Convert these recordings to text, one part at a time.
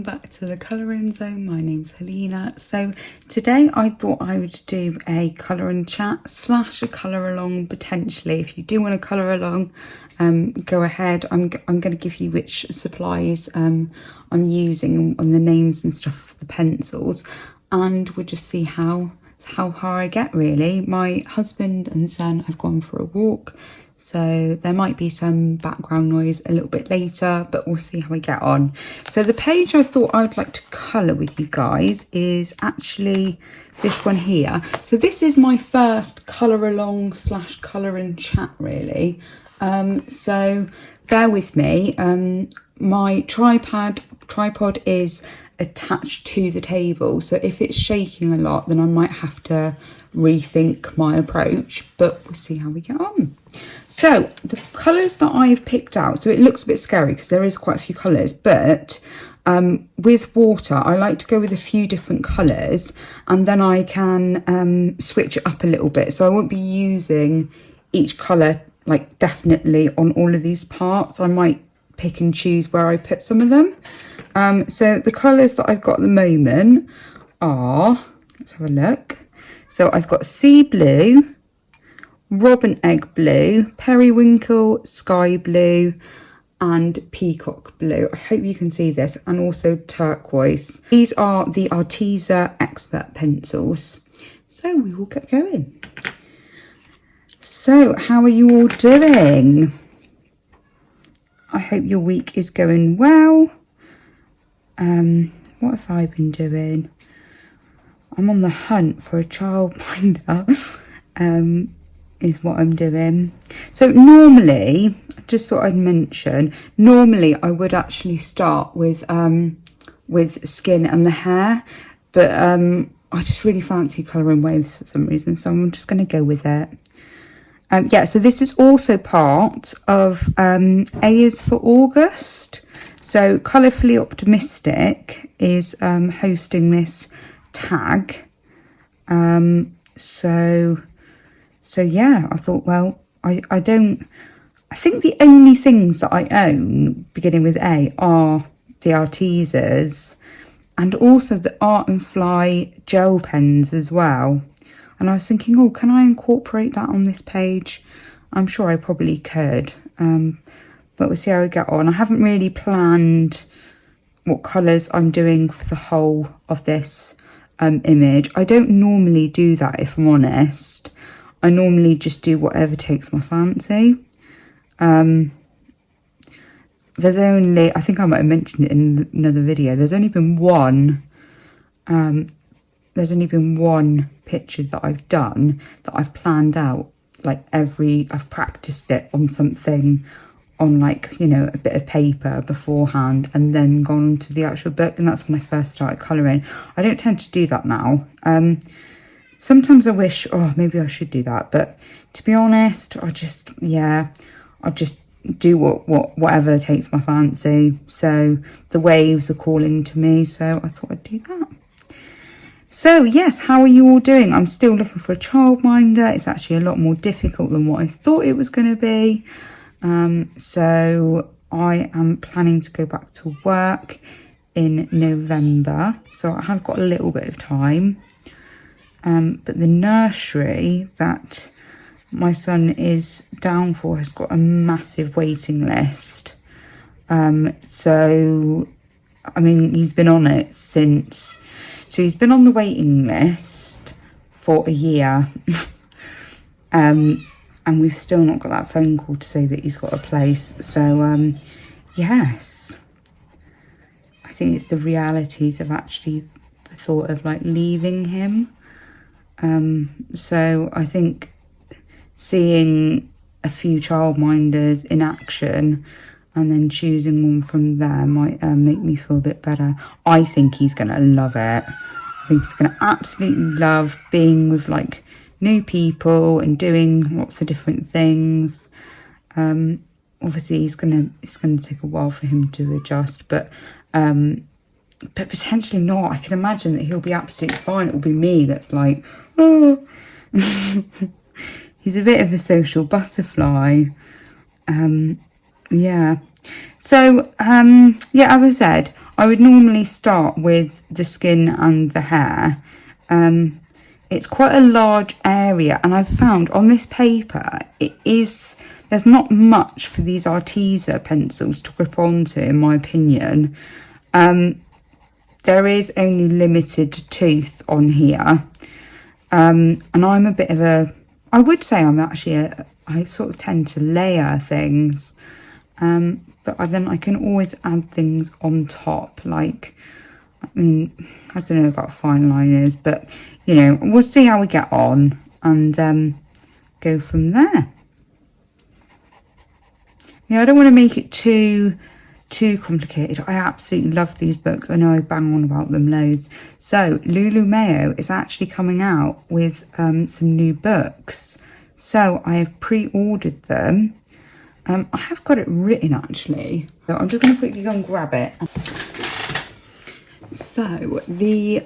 back to the colouring zone. My name's Helena. So today I thought I would do a colouring chat slash a colour along potentially. If you do want to colour along, go ahead. I'm going to give you which supplies I'm using and the names and stuff of the pencils, and we'll just see how far I get really. My husband and son have gone for a walk, so there might be some background noise a little bit later, but we'll see how we get on. So the page I thought I'd like to colour with you guys is actually this one here. So this is my first colour along slash colouring chat really. So bear with me. My tripod is attached to the table, so if it's shaking a lot then I might have to rethink my approach, but we'll see how we get on. So the colours that I've picked out, so it looks a bit scary because there is quite a few colours, but with water I like to go with a few different colours and then I can switch it up a little bit, so I won't be using each colour like definitely on all of these parts. I might pick and choose where I put some of them. So the colours that I've got at the moment are, let's have a look. So I've got sea blue, robin egg blue, periwinkle sky blue, and peacock blue. I hope you can see this, and also turquoise. These are the Arteza Expert Pencils. So we will get going. So how are you all doing? I hope your week is going well. What have I been doing? I'm on the hunt for a childminder, is what I'm doing. So normally, just thought I'd mention, normally I would actually start with skin and the hair, but I just really fancy colouring waves for some reason, so I'm just going to go with it. Yeah, so this is also part of A is for August. So Colourfully Optimistic is hosting this tag. So yeah, I thought, well, I think the only things that I own beginning with A are the Artezas and also the Art and Fly gel pens as well. And I was thinking, oh, can I incorporate that on this page? I'm sure I probably could. But we'll see how we get on. I haven't really planned what colours I'm doing for the whole of this image. I don't normally do that, if I'm honest. I normally just do whatever takes my fancy. There's only, I think I might have mentioned it in another video, there's only been one picture that I've done that I've planned out, like I've practiced it on something, on like, you know, a bit of paper beforehand and then gone to the actual book, and that's when I first started colouring. I don't tend to do that now. Sometimes I wish, oh, maybe I should do that, but to be honest, I just do whatever takes my fancy. So the waves are calling to me, so I thought I'd do that. So yes, how are you all doing? I'm still looking for a childminder. It's actually a lot more difficult than what I thought it was going to be. So I am planning to go back to work in November, so I have got a little bit of time. But the nursery that my son is down for has got a massive waiting list. So I mean, he's been on it since, so he's been on the waiting list for a year. And we've still not got that phone call to say that he's got a place. So yes, I think it's the realities of actually the thought of like leaving him. So I think seeing a few childminders in action and then choosing one from there might make me feel a bit better. I think he's going to love it. I think he's going to absolutely love being with like new people and doing lots of different things. Obviously it's gonna take a while for him to adjust, but potentially not. I can imagine that he'll be absolutely fine. It'll be me that's like, oh. He's a bit of a social butterfly. Yeah, so yeah, as I said, I would normally start with the skin and the hair. It's quite a large area, and I've found on this paper there's not much for these Arteza pencils to grip onto, in my opinion. There is only limited tooth on here, and I'm a bit of a, I would say I'm actually I sort of tend to layer things, but then I can always add things on top, like, I don't know about fine liners, but you know, we'll see how we get on and go from there. Yeah, I don't want to make it too complicated. I absolutely love these books. I know I bang on about them loads. So Lulu Mayo is actually coming out with some new books. So I have pre-ordered them. I have got it written actually. So I'm just going to quickly go and grab it. So the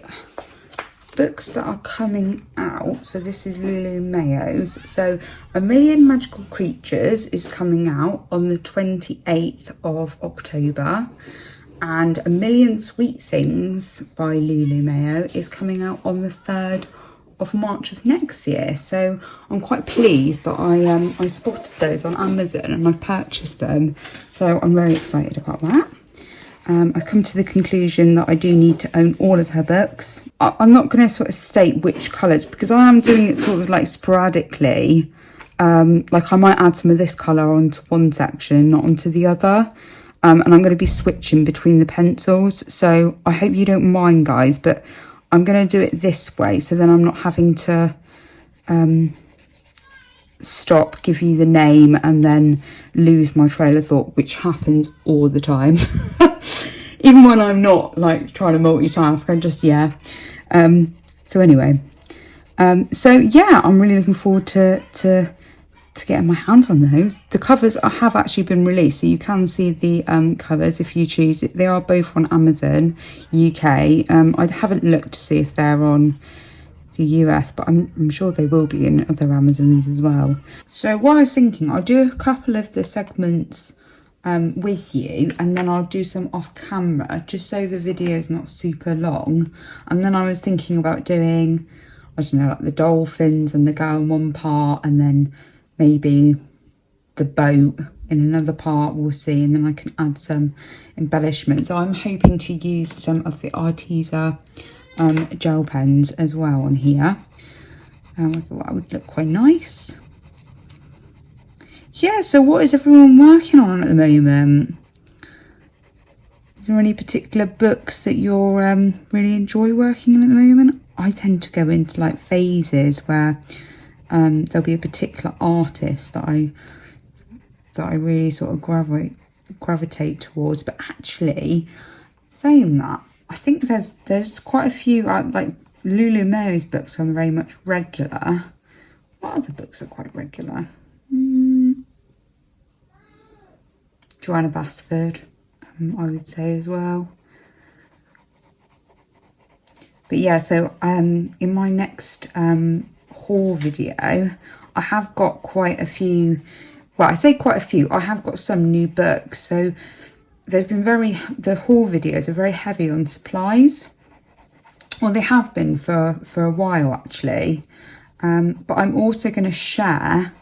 books that are coming out, so this is Lulu Mayo's. So A Million Magical Creatures is coming out on the 28th of October, and A Million Sweet Things by Lulu Mayo is coming out on the 3rd of March of next year. So I'm quite pleased that I spotted those on Amazon and I've purchased them, so I'm very excited about that. I've come to the conclusion that I do need to own all of her books. I'm not going to sort of state which colours, because I am doing it sort of like sporadically. Like I might add some of this colour onto one section, not onto the other. And I'm going to be switching between the pencils. So I hope you don't mind, guys, but I'm going to do it this way, so then I'm not having to stop, give you the name, and then lose my trail of thought, which happens all the time. Even when I'm not like trying to multitask, I just, yeah. So anyway, so yeah, I'm really looking forward to getting my hands on those. The covers have actually been released, so you can see the covers if you choose it. They are both on Amazon UK. I haven't looked to see if they're on the US, but I'm sure they will be in other Amazons as well. So what I was thinking, I'll do a couple of the segments with you, and then I'll do some off camera, just so the video is not super long. And then I was thinking about doing, I don't know, like the dolphins and the girl in one part, and then maybe the boat in another part, we'll see, and then I can add some embellishments. So I'm hoping to use some of the Arteza gel pens as well on here. I thought that would look quite nice. Yeah, so what is everyone working on at the moment? Is there any particular books that you're really enjoy working on at the moment? I tend to go into like phases where there'll be a particular artist that I really sort of gravitate towards. But actually, saying that, I think there's quite a few like Lulu Mayo's books are very much regular. What other books are quite regular? Joanna Basford, I would say as well. But yeah, so in my next haul video, I have got quite a few, well, I say quite a few, I have got some new books. So they've been the haul videos are very heavy on supplies. Well, they have been for a while actually. But I'm also going to share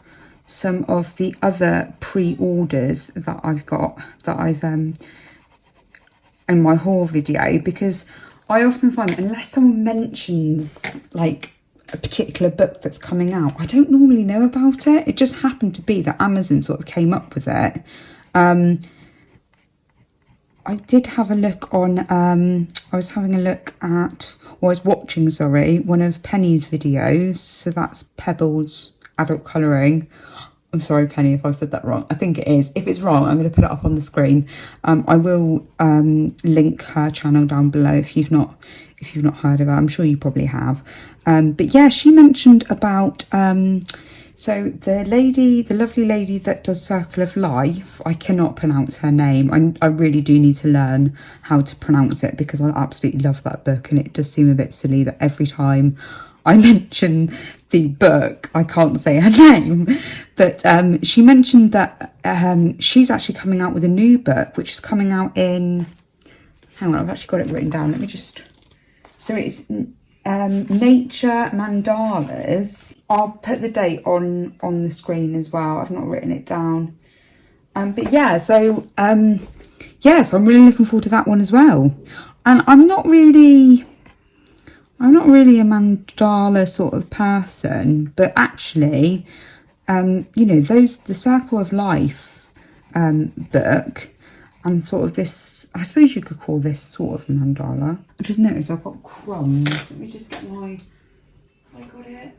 some of the other pre-orders that I've got, that I've in my haul video, because I often find that unless someone mentions like a particular book that's coming out, I don't normally know about it. It just happened to be that Amazon sort of came up with it. I did have a look on, I was watching, sorry, one of Penny's videos. So that's Pebbles Adult Colouring. I'm sorry, Penny, if I've said that wrong. I think it is. If it's wrong, I'm going to put it up on the screen. I will link her channel down below if you've not heard of her. I'm sure you probably have. But yeah, she mentioned about so the lovely lady that does Circle of Life. I cannot pronounce her name. I really do need to learn how to pronounce it, because I absolutely love that book, and it does seem a bit silly that every time I mention the book, I can't say her name. But she mentioned that she's actually coming out with a new book, which is coming out in hang on, I've actually got it written down. Let me just, so it's Nature Mandalas. I'll put the date on the screen as well. I've not written it down. But yeah, so yeah, so I'm really looking forward to that one as well. And I'm not really a mandala sort of person, but actually, you know, the Circle of Life book, and sort of this, I suppose you could call this sort of mandala. I just noticed I've got crumbs. Let me just get my, I got it.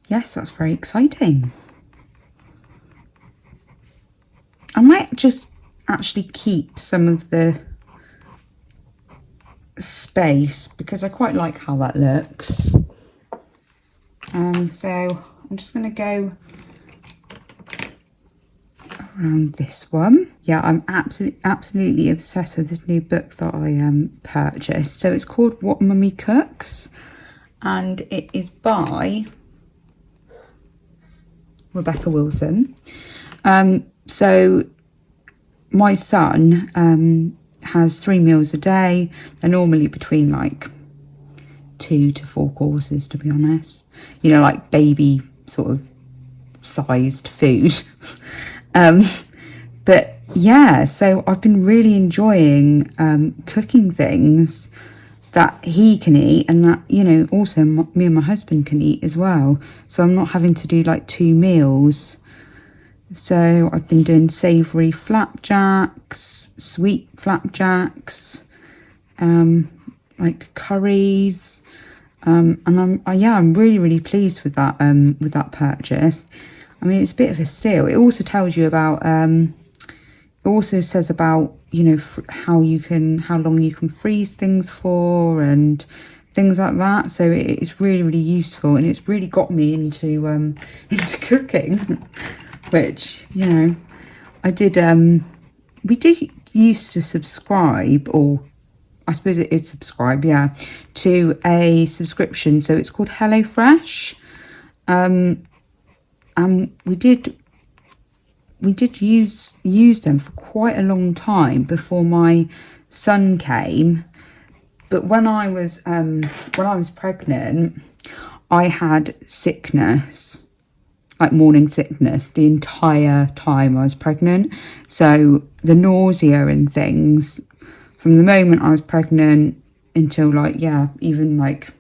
Yes, that's very exciting. I might just actually keep some of the space because I quite like how that looks. So I'm just going to go around this one. Yeah, I'm absolutely obsessed with this new book that I purchased. So it's called What Mummy Cooks, and it is by Rebecca Wilson. So my son has 3 meals a day. They're normally between like 2 to 4 courses, to be honest. You know, like baby sort of sized food. But yeah, so I've been really enjoying cooking things that he can eat, and that, you know, also me and my husband can eat as well. So I'm not having to do like 2 meals. So I've been doing savoury flapjacks, sweet flapjacks, like curries, and I'm really pleased with that purchase. I mean, it's a bit of a steal. It also tells you about it also says about, you know, how long you can freeze things for and things like that. So it's really useful, and it's really got me into cooking. Which, you know, I did, we did used to subscribe, or I suppose it is subscribe, yeah, to a subscription. So it's called HelloFresh. And we did use them for quite a long time before my son came. But when I was pregnant, I had sickness, like morning sickness, the entire time I was pregnant. So the nausea and things from the moment I was pregnant until like, yeah, even like,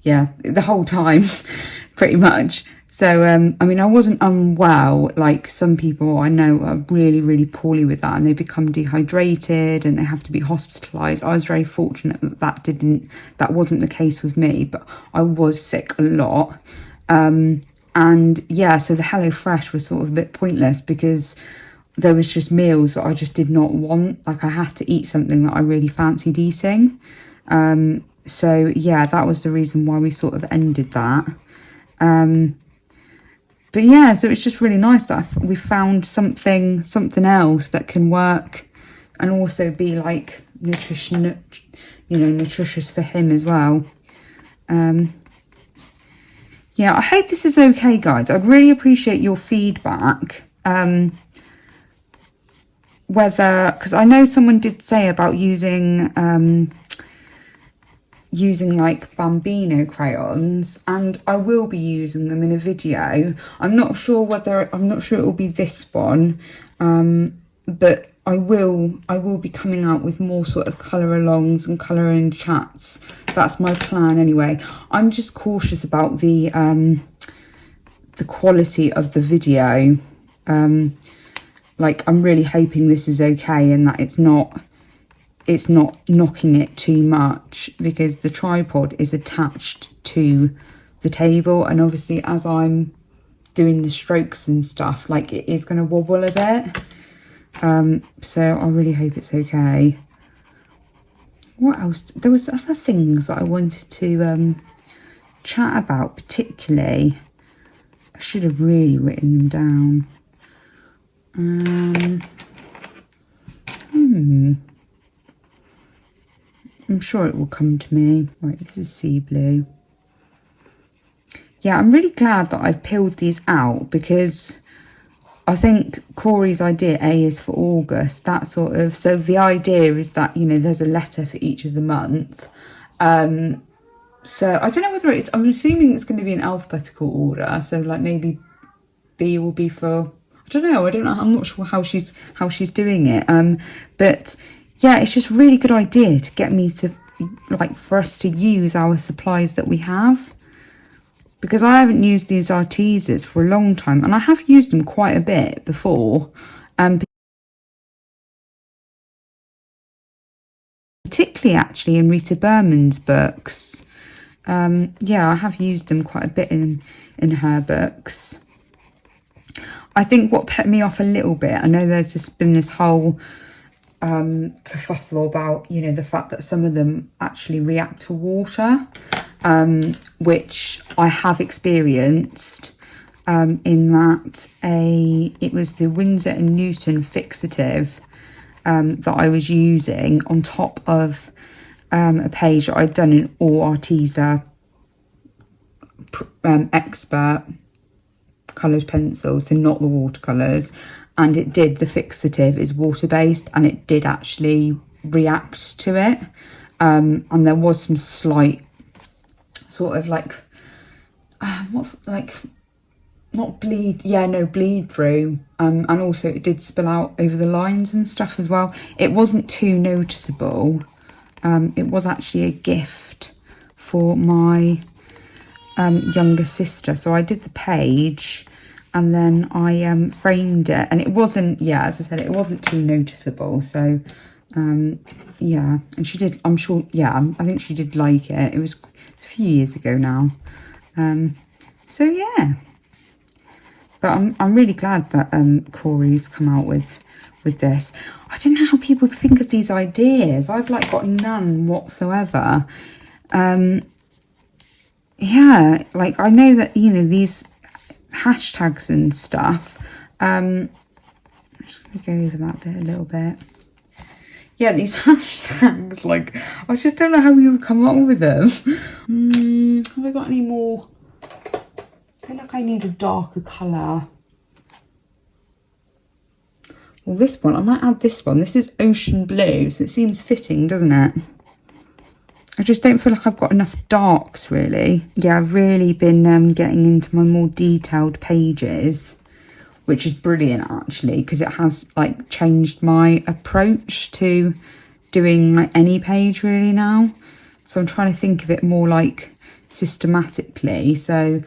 yeah, the whole time pretty much. So, I mean, I wasn't unwell like some people I know are really poorly with that, and they become dehydrated and they have to be hospitalised. I was very fortunate that that wasn't the case with me, but I was sick a lot. And yeah, so the HelloFresh was sort of a bit pointless because there was just meals that I just did not want. Like, I had to eat something that I really fancied eating. So yeah, that was the reason why we sort of ended that. But yeah, so it's just really nice that we found something else that can work and also be like nutritious for him as well. Yeah, I hope this is okay, guys. I'd really appreciate your feedback. Because I know someone did say about using like Bambino crayons, and I will be using them in a video. I'm not sure it will be this one, but I will be coming out with more sort of colour alongs and colouring chats. That's my plan anyway. I'm just cautious about the quality of the video. Like, I'm really hoping this is okay and that it's not knocking it too much, because the tripod is attached to the table, and obviously as I'm doing the strokes and stuff, like, it is going to wobble a bit. So I really hope it's okay. What else? There was other things that I wanted to chat about particularly. I should have really written them down. I'm sure it will come to me. Right, this is sea blue. yeah, I'm really glad that I've peeled these out, because I think Corey's idea, A is for August, that sort of, so the idea is that, you know, there's a letter for each of the month. So I don't know whether it's, I'm assuming it's going to be in alphabetical order. So like maybe B will be for, I don't know, I'm not sure how she's doing it. But yeah, it's just a really good idea to get me to, like, for us to use our supplies that we have. Because I haven't used these Artezas for a long time, and I have used them quite a bit before. Particularly actually in Rita Berman's books. Yeah, I have used them quite a bit in her books. I think what put me off a little bit, I know there's just been this whole kerfuffle about, you know, the fact that some of them actually react to water, which I have experienced, in that it was the Winsor & Newton fixative that I was using on top of a page that I'd done in all Arteza Expert Colours pencils, so not the watercolours, and it did, the fixative is water-based, and it did actually react to it, and there was some slight sort of like, what's like, not bleed, yeah, no, bleed through, and also it did spill out over the lines and stuff as well. It wasn't too noticeable. It was actually a gift for my younger sister, so I did the page and then I framed it, and it wasn't, yeah, as I said, it wasn't too noticeable. So yeah, and she did, I'm sure, yeah, I think she did like it. It was a few years ago now. So yeah, but I'm really glad that Corey's come out with this. I don't know how people think of these ideas. I've like got none whatsoever. Yeah, like I know that, you know, these hashtags and stuff. I'm just gonna go over that bit a little bit. Yeah, these hashtags, like, I just don't know how you would come up with them. Have I got any more? I feel like I need a darker colour. Well, this one, I might add this one. This is ocean blue, so it seems fitting, doesn't it? I just don't feel like I've got enough darks, really. Yeah, I've really been getting into my more detailed pages, which is brilliant, actually, because it has, like, changed my approach to doing, like, any page, really, now. So I'm trying to think of it more, like, systematically. So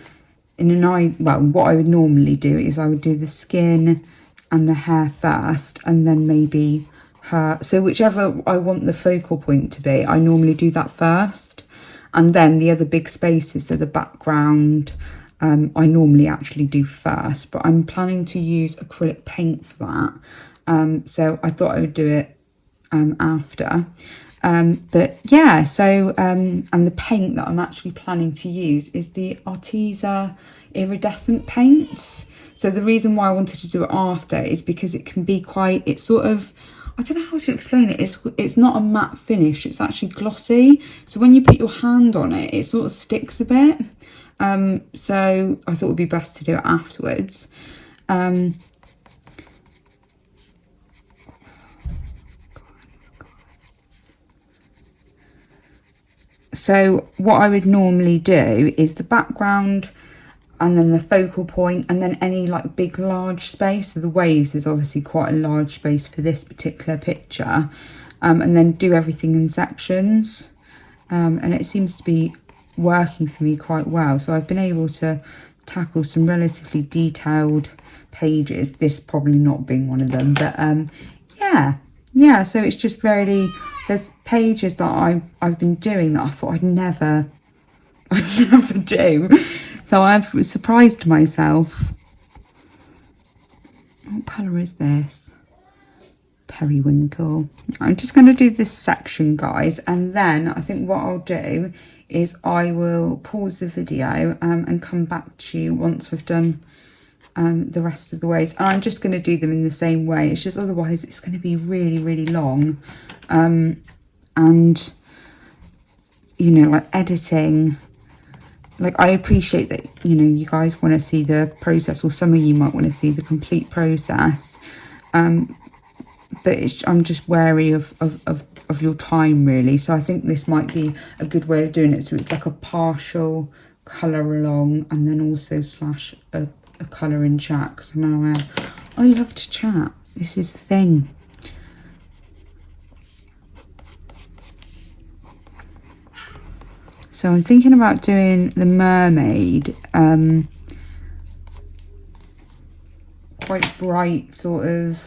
what I would normally do is I would do the skin and the hair first, and then maybe her, so whichever I want the focal point to be, I normally do that first, and then the other big spaces, so the background, I normally actually do first, but I'm planning to use acrylic paint for that, so I thought I would do it after. But yeah, so and the paint that I'm actually planning to use is the Arteza Iridescent paints. So the reason why I wanted to do it after is because it can be quite, it's sort of, I don't know how to explain it. It's not a matte finish, it's actually glossy. So when you put your hand on it, it sort of sticks a bit. So I thought it would be best to do it afterwards. So what I would normally do is the background, and then the focal point, and then any like big large space. So the waves is obviously quite a large space for this particular picture, and then do everything in sections, and it seems to be working for me quite well. So I've been able to tackle some relatively detailed pages, this probably not being one of them, but yeah, so it's just really, there's pages that I've been doing that I thought I'd never do. So I've surprised myself. What colour is this? Periwinkle. I'm just going to do this section, guys, and then I think what I'll do is I will pause the video and come back to you once I've done the rest of the ways. And I'm just going to do them in the same way. It's just otherwise it's going to be really, really long. And, you know, like editing like, I appreciate that, you know, you guys want to see the process, or some of you might want to see the complete process. But I'm just wary of your time, really. So I think this might be a good way of doing it. So it's like a partial colour along, and then also slash a colour in chat, because I know I love to chat. This is the thing. So I'm thinking about doing the mermaid, quite bright sort of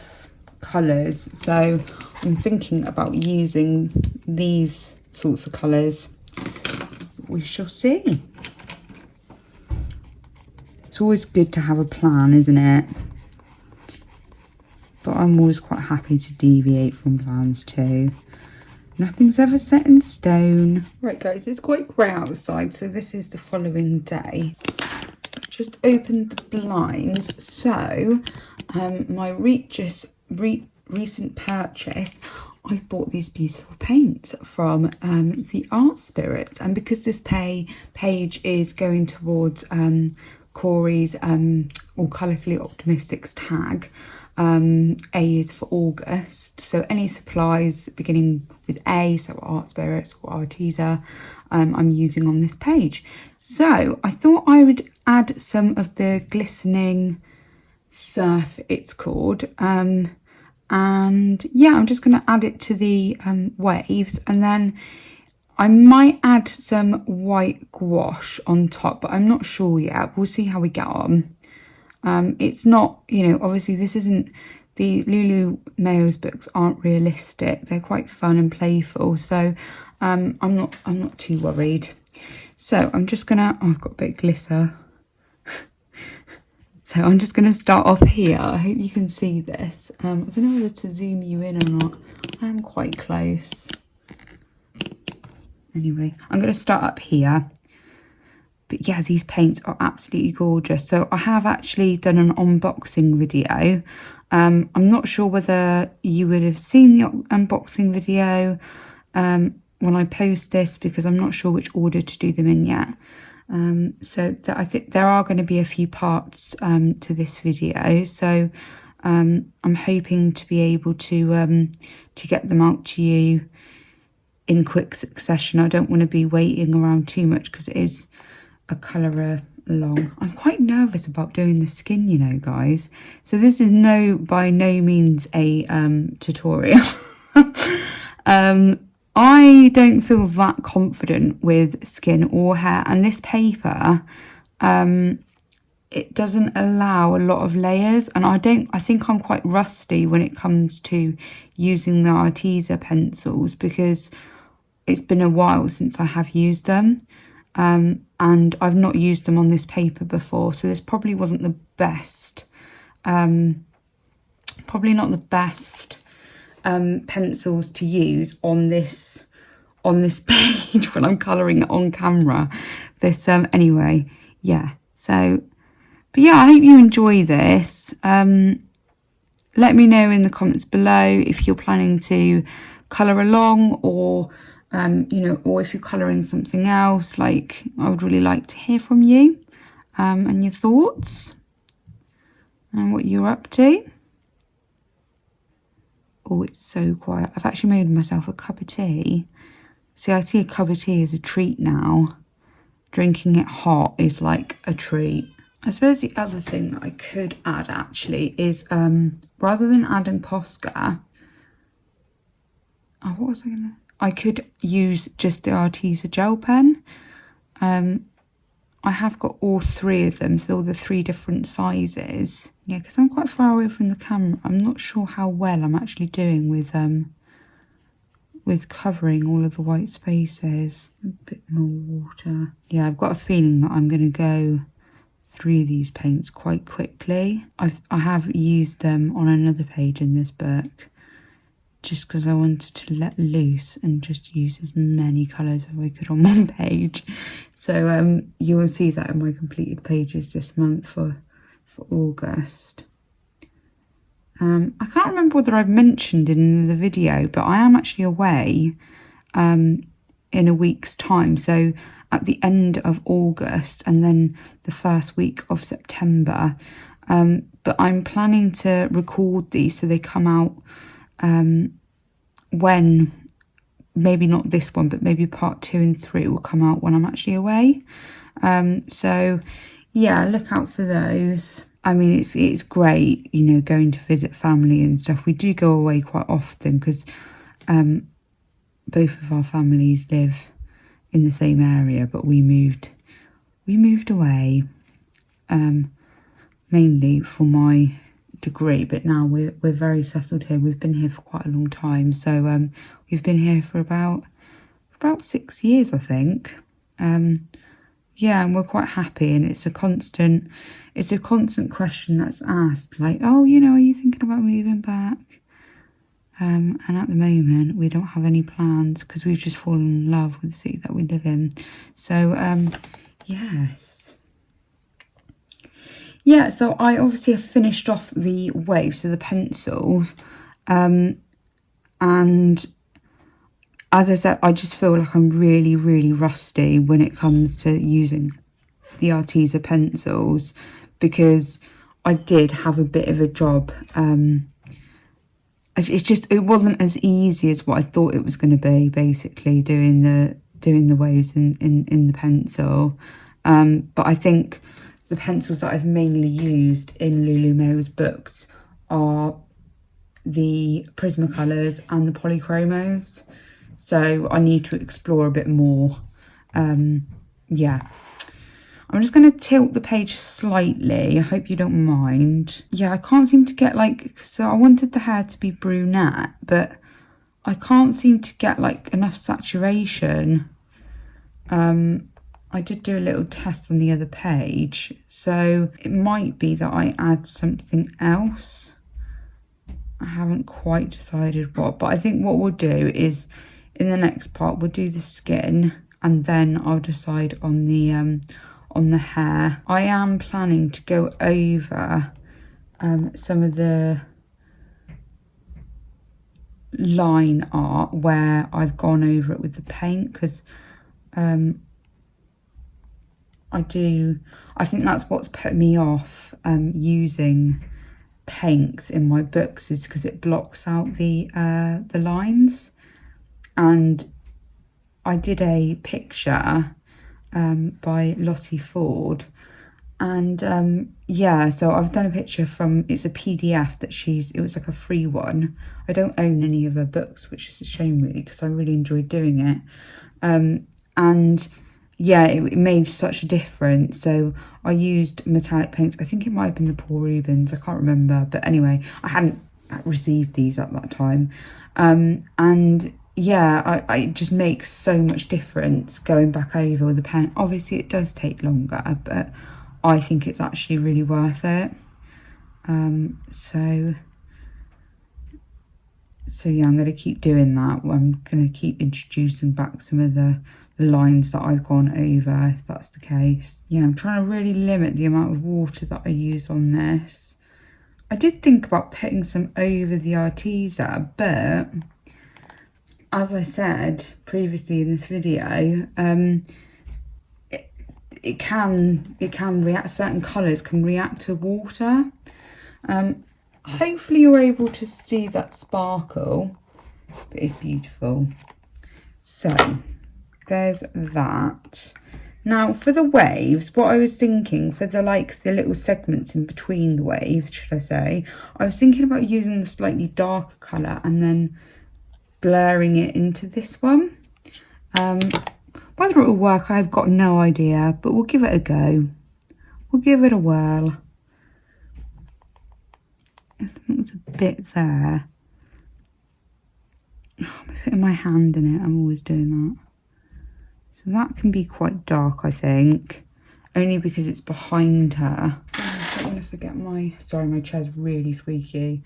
colours. So I'm thinking about using these sorts of colours. We shall see. It's always good to have a plan, isn't it? But I'm always quite happy to deviate from plans too. Nothing's ever set in stone. Right guys, it's quite grey outside, so this is the following day. I've just opened the blinds. So my recent purchase, I bought these beautiful paints from the Art Spirits, and because this page is going towards Corey's or Colourfully Optimistics tag, A is for August, so any supplies beginning with A, so Art Spirits or Arteza, I'm using on this page. So I thought I would add some of the glistening surf, it's called, and yeah, I'm just going to add it to the waves, and then I might add some white gouache on top, but I'm not sure yet. We'll see how we get on. It's not, you know, obviously this isn't, the Lulu Mayo's books aren't realistic. They're quite fun and playful, so I'm not too worried. So I'm just gonna, oh, I've got a bit of glitter. So I'm just gonna start off here. I hope you can see this. I don't know whether to zoom you in or not. I am quite close. Anyway, I'm gonna start up here. But yeah, these paints are absolutely gorgeous. So I have actually done an unboxing video. I'm not sure whether you would have seen the unboxing video when I post this, because I'm not sure which order to do them in yet. So I think there are going to be a few parts to this video. So I'm hoping to be able to get them out to you in quick succession. I don't want to be waiting around too much, because it is a colour along. I'm quite nervous about doing the skin, you know, guys. So this is by no means a tutorial. I don't feel that confident with skin or hair, and this paper, it doesn't allow a lot of layers, and I think I'm quite rusty when it comes to using the Arteza pencils, because it's been a while since I have used them. And I've not used them on this paper before, so this probably wasn't the best, probably not the best pencils to use on this page when I'm colouring it on camera. But anyway, yeah, so, but yeah, I hope you enjoy this. Let me know in the comments below if you're planning to colour along, or you know, or if you're colouring something else. Like, I would really like to hear from you and your thoughts and what you're up to. Oh, it's so quiet. I've actually made myself a cup of tea. See, I see a cup of tea as a treat now. Drinking it hot is like a treat. I suppose the other thing that I could add actually is, rather than adding Posca, oh, what was I gonna? I could use just the Arteza gel pen. I have got all three of them, so all the three different sizes. Yeah, because I'm quite far away from the camera, I'm not sure how well I'm actually doing with covering all of the white spaces. A bit more water. Yeah, I've got a feeling that I'm going to go through these paints quite quickly. I have used them on another page in this book, just because I wanted to let loose and just use as many colours as I could on one page. So you will see that in my completed pages this month for August. I can't remember whether I've mentioned in the video, but I am actually away in a week's time. So at the end of August and then the first week of September. But I'm planning to record these so they come out when, maybe not this one, but maybe part 2 and 3 will come out when I'm actually away. So yeah, look out for those. I mean, it's great, you know, going to visit family and stuff. We do go away quite often because both of our families live in the same area, but we moved away mainly for my degree, but now we're very settled here. We've been here for quite a long time, so we've been here for about 6 years, I think. Yeah, and we're quite happy, and it's a constant question that's asked, like, oh, you know, are you thinking about moving back? And at the moment we don't have any plans because we've just fallen in love with the city that we live in. So yes. Yeah, so I obviously have finished off the waves, so the pencils, and as I said, I just feel like I'm really, really rusty when it comes to using the Arteza pencils, because I did have a bit of a job. It wasn't as easy as what I thought it was going to be, basically, doing the waves in the pencil. But I think the pencils that I've mainly used in Lulu Mayo's books are the Prismacolors and the Polychromos. So I need to explore a bit more. Yeah. I'm just going to tilt the page slightly. I hope you don't mind. Yeah, I can't seem to get, like, so I wanted the hair to be brunette, but I can't seem to get, like, enough saturation. I did do a little test on the other page, so it might be that I add something else. I haven't quite decided what, but I think what we'll do is in the next part we'll do the skin, and then I'll decide on the hair. I am planning to go over some of the line art where I've gone over it with the paint, because I think that's what's put me off using paints in my books, is because it blocks out the lines. And I did a picture by Lottie Ford, and yeah, so I've done a picture from, it's a PDF that it was like a free one. I don't own any of her books, which is a shame really, because I really enjoyed doing it. And yeah, it made such a difference. So I used metallic paints. I think it might have been the Paul Rubens, I can't remember, but anyway, I hadn't received these at that time. And yeah, it just makes so much difference going back over with the pen. Obviously it does take longer, but I think it's actually really worth it. So yeah, I'm going to keep doing that. I'm going to keep introducing back some of the lines that I've gone over, if that's the case. Yeah, I'm trying to really limit the amount of water that I use on this. I did think about putting some over the Arteza, but as I said previously in this video, it can react, certain colours can react to water. Hopefully you're able to see that sparkle, but it's beautiful. So there's that. Now for the waves, what I was thinking for the little segments in between the waves, should I say, I was thinking about using the slightly darker colour and then blurring it into this one. Whether it will work, I've got no idea, but we'll give it a go. We'll give it a whirl. I think there's a bit there. Oh, I'm putting my hand in it. I'm always doing that. So that can be quite dark, I think, only because it's behind her. I don't want to forget sorry, my chair's really squeaky.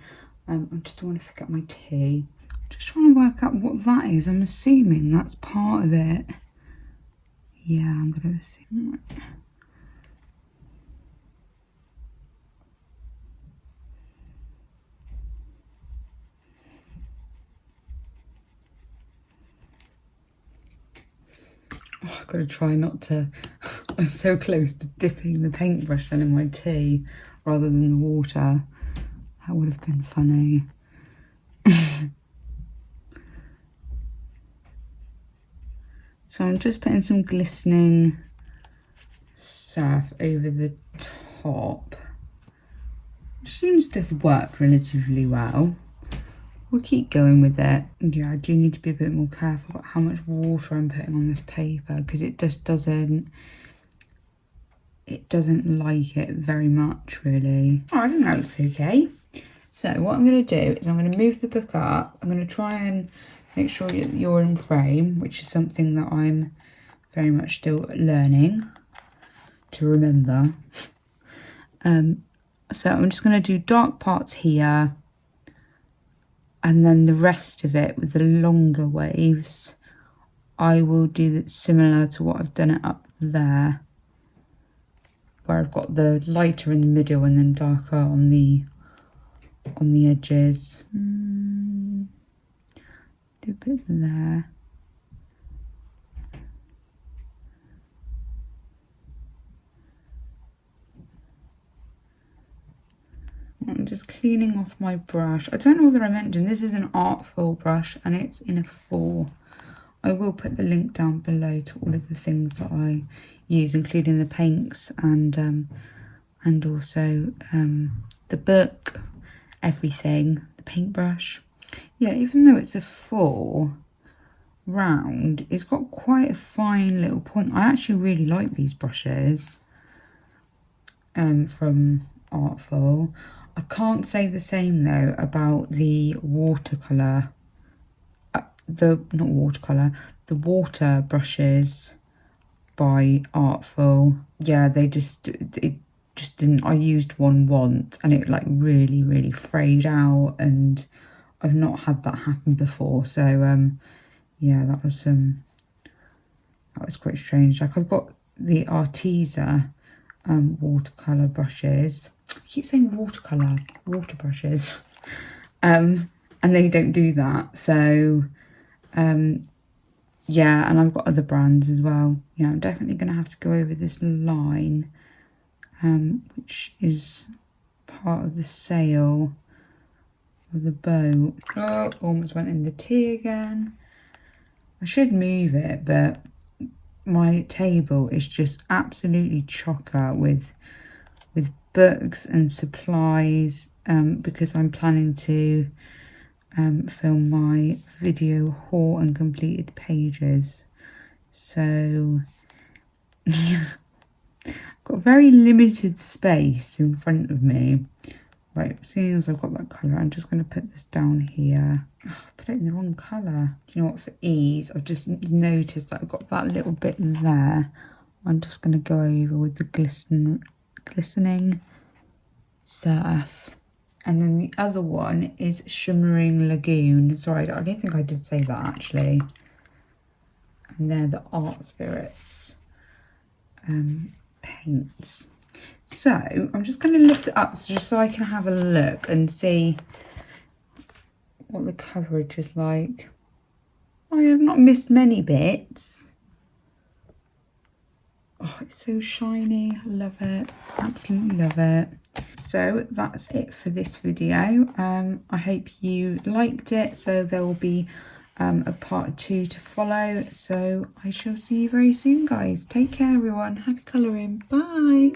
I just don't want to forget my tea. Just trying to work out what that is. I'm assuming that's part of it. Yeah, I'm going to assume. Oh, Oh, I've got to try not to. I'm so close to dipping the paintbrush in my tea rather than the water. That would have been funny. So I'm just putting some glistening surf over the top. Which seems to have worked relatively well. We'll keep going with it. Yeah, I do need to be a bit more careful about how much water I'm putting on this paper because it just doesn't like it very much, really. Oh, I think that looks okay. So what I'm going to do is I'm going to move the book up. I'm going to try and make sure you're in frame, which is something that I'm very much still learning to remember. So I'm just going to do dark parts here, and then the rest of it with the longer waves, I will do that similar to what I've done it up there, where I've got the lighter in the middle and then darker on the edges. Do a bit there. I'm just cleaning off my brush. I don't know whether I mentioned this is an Artful brush and it's in a 4. I will put the link down below to all of the things that I use, including the paints and also the book, everything, the paintbrush. Yeah, even though it's a 4 round, it's got quite a fine little point. I actually really like these brushes from Artful. I can't say the same though about the watercolour, the water brushes by Artful. Yeah, it just didn't. I used one once and it like really frayed out, and I've not had that happen before. So yeah, that was quite strange. Like I've got the Arteza watercolour brushes. I keep saying watercolour, water brushes. And they don't do that. So yeah, and I've got other brands as well. Yeah, I'm definitely going to have to go over this line, which is part of the sail of the boat. Oh, almost went in the tea again. I should move it, but my table is just absolutely chocker with books and supplies, because I'm planning to film my video haul and completed pages. So yeah, got very limited space in front of me. Right, seeing as I've got that colour, I'm just going to put this down here. Oh, I put it in the wrong colour. Do you know what, for ease, I've just noticed that I've got that little bit there. I'm just going to go over with the glistening surf. And then the other one is Shimmering Lagoon. Sorry, I don't think I did say that actually. And they're the Art Spirits paints. So I'm just going to lift it up just so I can have a look and see what the coverage is like. I have not missed many bits. Oh, it's so shiny. I love it. Absolutely love it. So that's it for this video. I hope you liked it. So there will be a part 2 to follow. So I shall see you very soon, guys. Take care, everyone. Happy colouring. Bye.